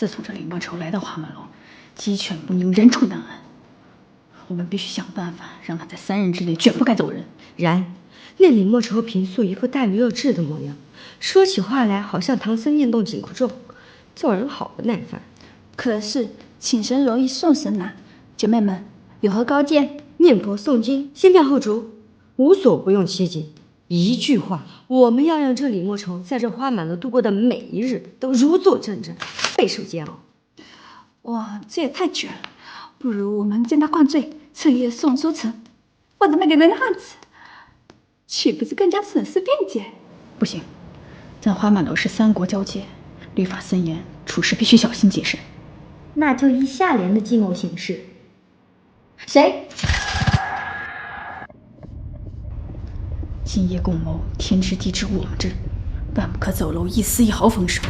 自从这李莫愁来到花满楼，鸡犬不宁，人畜难安。我们必须想办法让他在3日之内卷铺盖走人。然，那李莫愁平素一副待人有志的模样，说起话来好像唐僧念动紧箍咒，做人好不耐烦。可是请神容易送神难，姐妹们有何高见？念佛诵经，先妙后烛，无所不用其极。一句话，我们要让这李莫愁在这花满楼度过的每一日都如坐针毡，备受煎熬。哇，这也太绝了！不如我们将他灌醉，彻夜送出城，或者卖给人汉子，岂不是更加省事便捷？不行，咱花满楼是3国交界，律法森严，处事必须小心谨慎。那就依下联的计谋行事。谁？今夜共谋，天知地知我们知，万不可走漏一丝一毫风声。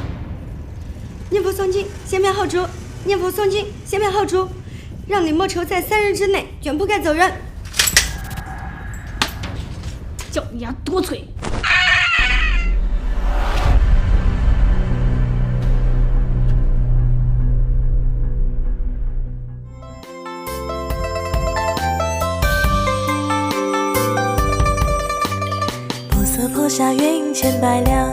念佛诵经，先妙后烛。念佛诵经，先妙后烛，让李莫愁在3日之内卷铺盖走人。叫你丫多嘴！波色泼下月影千百两，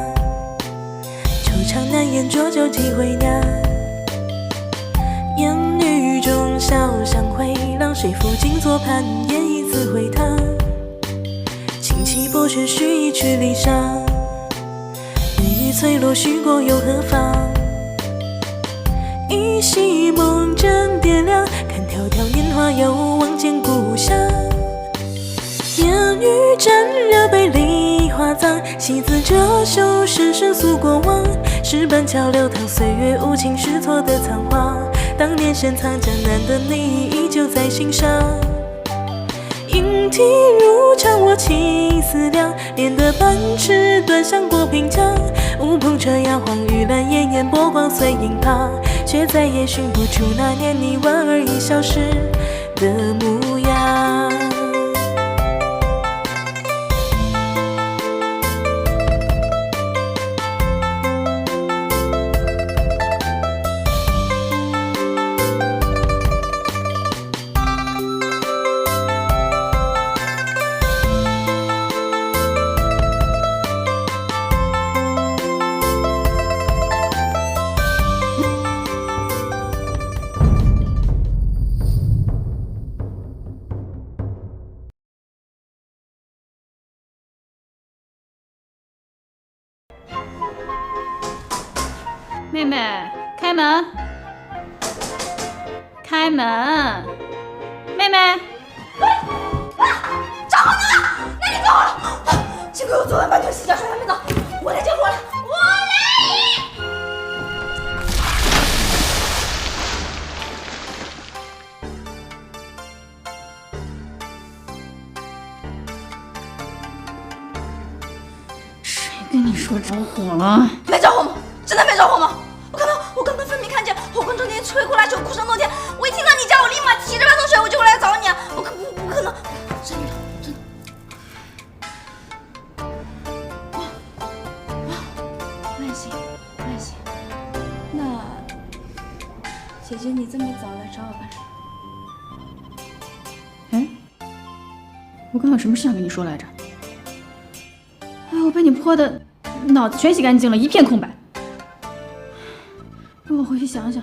惆怅难言浊酒几回酿。烟雨中笑相回，浪水浮尽坐畔，烟一次回塘。轻骑拨雪须一曲离殇，雨雨翠落许过又何妨？依稀梦枕点亮，看迢迢年华又望见故乡。烟雨沾热杯梨花脏，戏子折袖深深诉过往。石板桥流淌岁月无情试错的仓皇，当年深藏江南的你依旧在心上。莺啼如常我情思量，连得半尺端详过平江。乌篷车摇晃玉兰烟烟，波光碎影旁，却再也寻不出那年你莞尔一笑时的模样。妹妹，开门！开门！妹妹！找好你了！那你走好了！幸亏我昨晚半腿洗脚水还没走，我来救火了！我谁跟你说着火了？没着火吗？真的没着火吗？我刚刚分明看见火光中间吹过来就哭声洞天，我一听到你叫我，立马提着半桶水我就过来找你啊！不可能，真的。万幸，那姐姐你这么早来找我干什么？哎，我刚有什么事想跟你说来着？哎，我被你泼的脑子全洗干净了，一片空白。让我回去想想。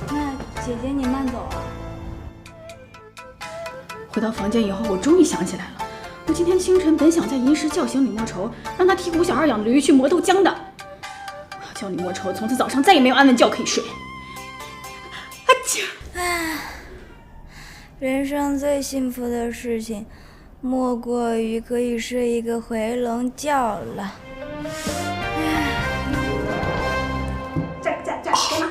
那姐姐你慢走啊。回到房间以后，我终于想起来了，我今天清晨本想在银石叫醒李莫愁，让他替谷小二养驴去磨豆浆的。我要叫李莫愁从此早上再也没有安稳觉可以睡。人生最幸福的事情，莫过于可以睡一个回笼觉了。这给妈。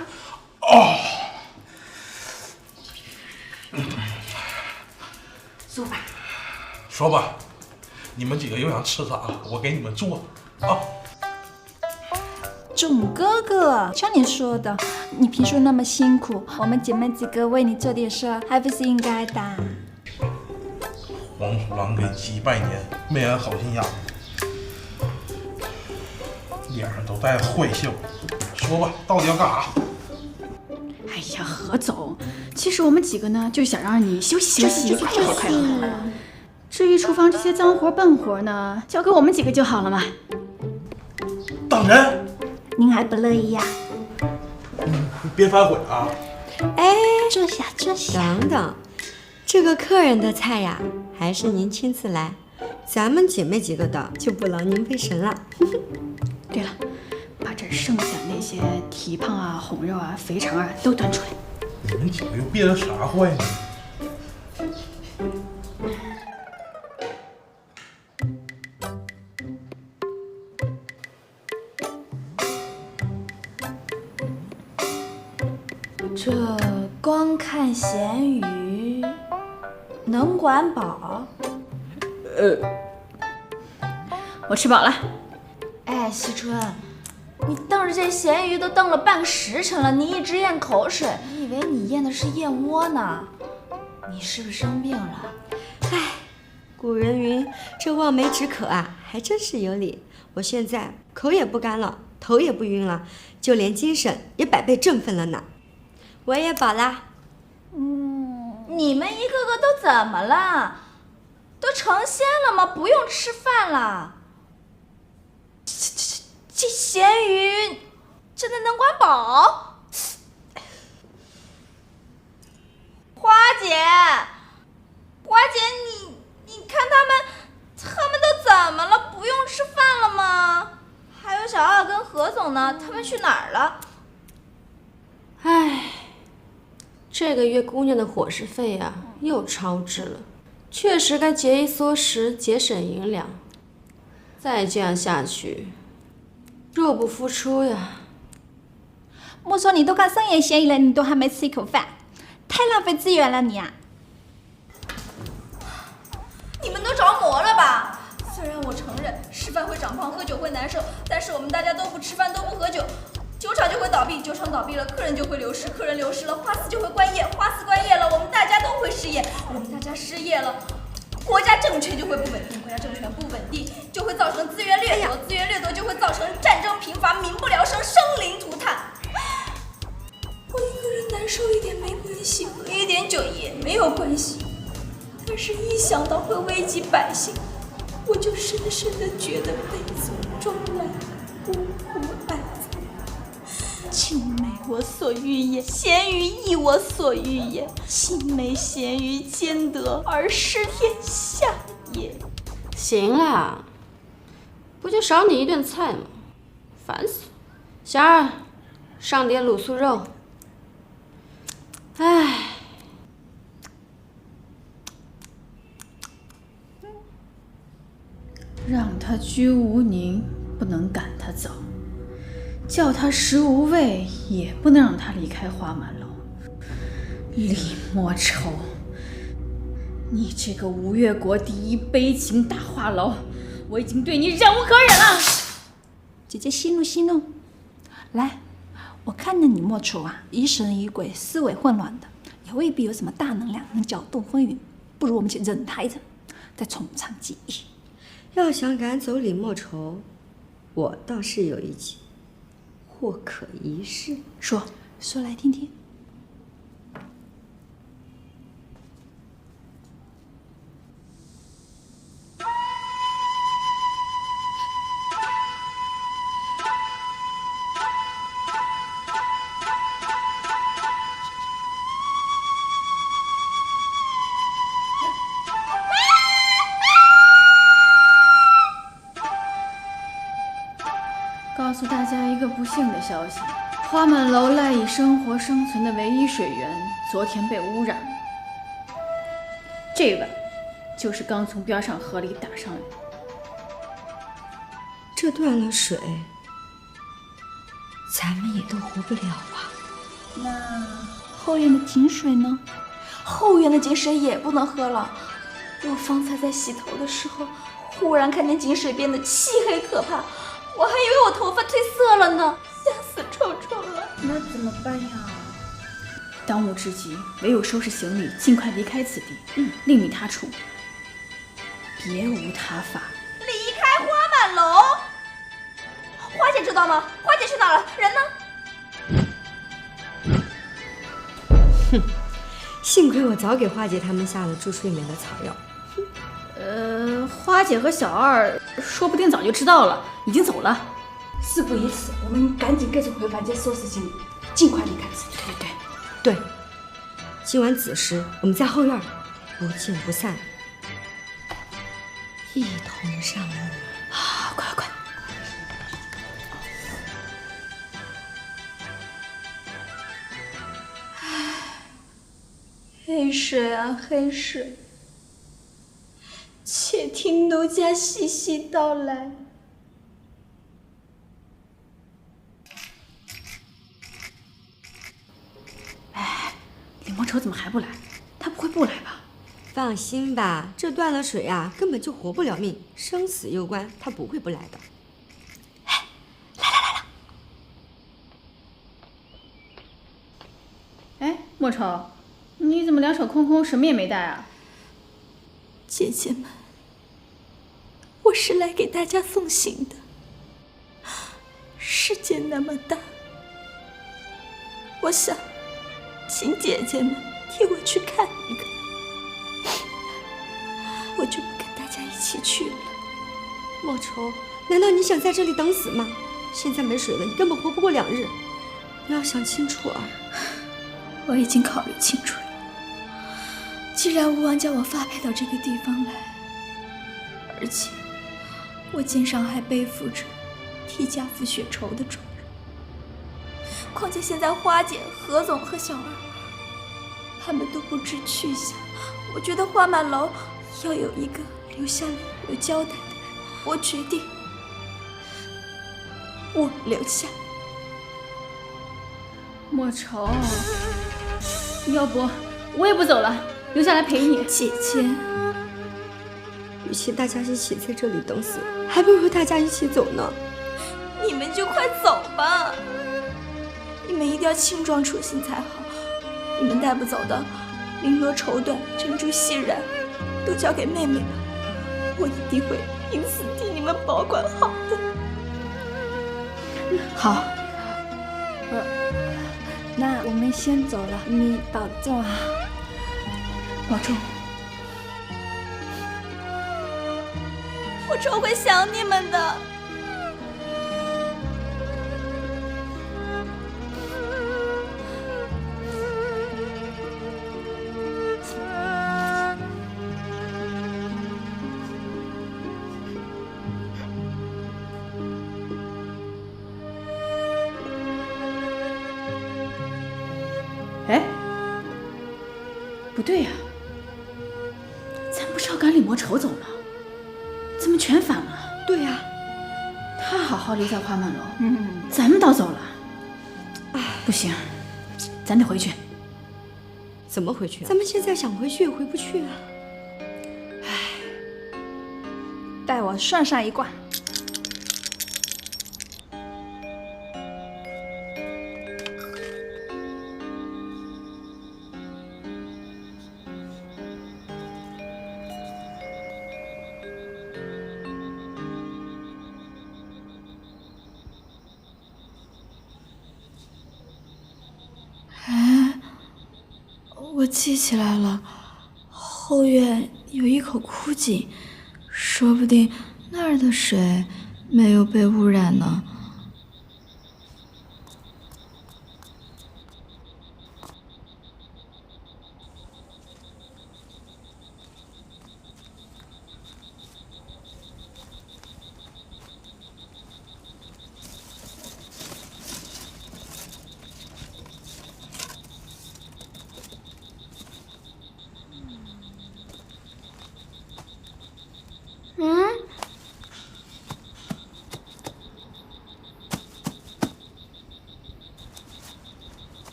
说吧。说吧，你们几个又想吃啥？我给你们做啊。种哥哥，像你说的，你平时那么辛苦，我们姐妹几个为你做点事，还不是应该的。黄鼠狼给鸡拜年，没安好心眼。脸上都带着坏笑。说吧，到底要干啥？哎呀，何总，其实我们几个呢，就想让你休息休息，快乐快乐。至于厨房这些脏活笨活呢，交给我们几个就好了嘛。当真？您还不乐意呀？你别反悔啊！哎，坐下坐下。等等，这个客人的菜呀，还是您亲自来，咱们姐妹几个的就不劳您费神了。对了，把这剩下那些蹄膀啊、红肉啊、肥肠啊都端出来。你们几个又憋着啥坏呢？这光看咸鱼能管饱？我吃饱了。哎，惜春，你瞪着这咸鱼都瞪了半个时辰了，你一直咽口水，我以为你咽的是燕窝呢。你是不是生病了？唉，古人云，这望梅止渴啊，还真是有理。我现在口也不干了，头也不晕了，就连精神也百倍振奋了呢。我也饱啦。你们一个个都怎么了？都成仙了吗？不用吃饭了？这咸鱼真的能管饱？花姐，你看他们都怎么了？不用吃饭了吗？还有小二跟何总呢？他们去哪儿了？唉，这个月姑娘的伙食费呀，又超支了，确实该节衣缩食，节省银两。再这样下去，入不敷出呀。莫说你都干深夜咸鱼了，你都还没吃一口饭，太浪费资源了你啊！你们都着魔了吧？虽然我承认吃饭会长胖，喝酒会难受，但是我们大家都不吃饭，都不喝酒，酒厂就会倒闭，酒厂倒闭了，客人就会流失，客人流失了，花市就会关业，花市关业了，我们大家都会失业，我们大家失业了，国家政权就会不稳定，国家政权不稳定就会造成资源掠夺，资源掠夺就会造成战争频发，民不聊生，生灵涂炭。我一个人难受一点没关系，喝一点酒也没有关系，但是一想到会危及百姓，我就深深的觉得悲从中来，呜呼哀哉。青梅我所欲也，咸鱼亦我所欲也。青梅咸鱼兼得，而失天下也。行啦，不就少你一顿菜吗？烦死了！小二，上点卤素肉。唉。让他居无宁，不能赶他走；叫他食无味，也不能让他离开花满楼。李莫愁，你这个吴越国第一悲情大话痨，我已经对你忍无可忍了。姐姐息怒息怒，来，我看着你莫愁啊，疑神疑鬼，思维混乱的，也未必有什么大能量能搅动风云，不如我们去忍他一忍，再从长计议。要想赶走李莫愁，我倒是有一计，或可一试。说来听听。告诉大家一个不幸的消息，花满楼赖以生活生存的唯一水源昨天被污染了。这碗就是刚从边上河里打上来的。这断了水，咱们也都活不了啊。那后院的井水呢？后院的井水也不能喝了。我方才在洗头的时候，忽然看见井水变得漆黑可怕，我还以为我头发褪色了呢，吓死臭臭了。那怎么办呀？当务之急，唯有收拾行李，尽快离开此地，另觅他处，别无他法。离开花满楼？花姐姐知道吗？花姐去哪了？人呢？哼，幸亏我早给花姐他们下了助睡眠的草药。花姐和小二说不定早就知道了，已经走了。事不宜迟，我们赶紧各自回房间收拾行李，尽快离开此地。对，今晚子时我们在后院，不见不散，一同上路。啊，快！黑水啊黑水，且听奴家细细道来。李莫愁怎么还不来？他不会不来吧？放心吧，这断了水啊，根本就活不了命，生死攸关，他不会不来的。哎，莫愁，你怎么两手空空，什么也没带啊？姐姐们，我是来给大家送行的。世界那么大，我想请姐姐们替我去看一看，我就不跟大家一起去了。莫愁，难道你想在这里等死吗？现在没水了，你根本活不过2日。你要想清楚啊！我已经考虑清楚了。既然吴王叫我发配到这个地方来，而且我肩上还背负着替家父雪仇的重任，况且现在花姐、何总和小二他们都不知去向，我觉得花满楼要有一个留下来有交代的人。我决定，我留下。莫愁，要不我也不走了，留下来陪你。姐姐，与其大家一起在这里等死，还不如大家一起走呢。你们就快走吧，你们一定要轻装出行才好。你们带不走的绫罗绸缎、珍珠细染，都交给妹妹吧，我一定会因此替你们保管好的。好，那我们先走了，你保重啊，保重。我终会想你们的。哎，不对呀，咱不是要赶李莫愁走吗？怎么全反了？对呀，他好好留在花满楼，咱们倒走了。不行，咱得回去。怎么回去啊？咱们现在想回去也回不去啊。带我算上一卦。我记起来了，后院有一口枯井，说不定那儿的水没有被污染呢。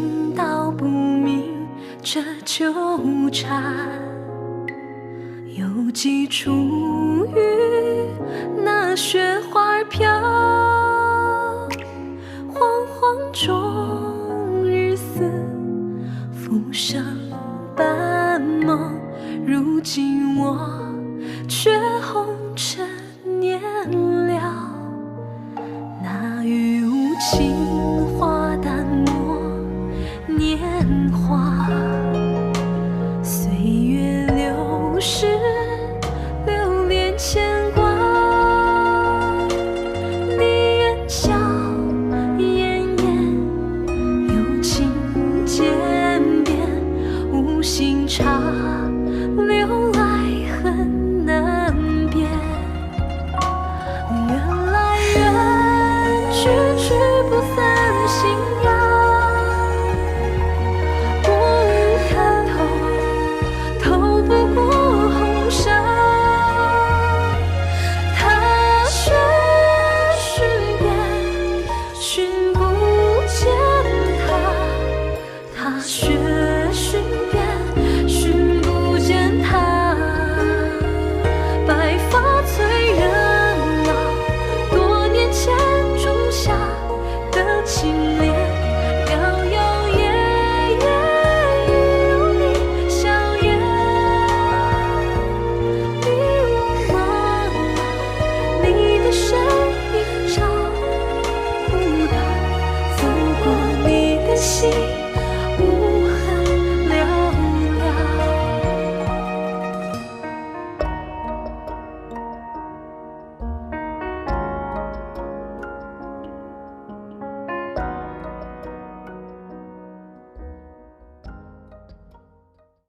心道不明这纠缠，有几处雨，那雪花飘，惶惶中日思，浮生半梦，如今我却红尘年了。那雨无情，花淡漠年华，岁月流逝，留恋牵挂。你眼角奄奄，有情渐变，无心插，留来恨难辨。缘来缘去，去不散心呀。不看透，透不过红纱。踏雪寻遍，寻不见他。踏雪寻遍，寻不见他。白发催人老，多年前种下的情恋，摇摇曳曳，一如你笑颜。你我茫然，你的身影找不到，走过你的心。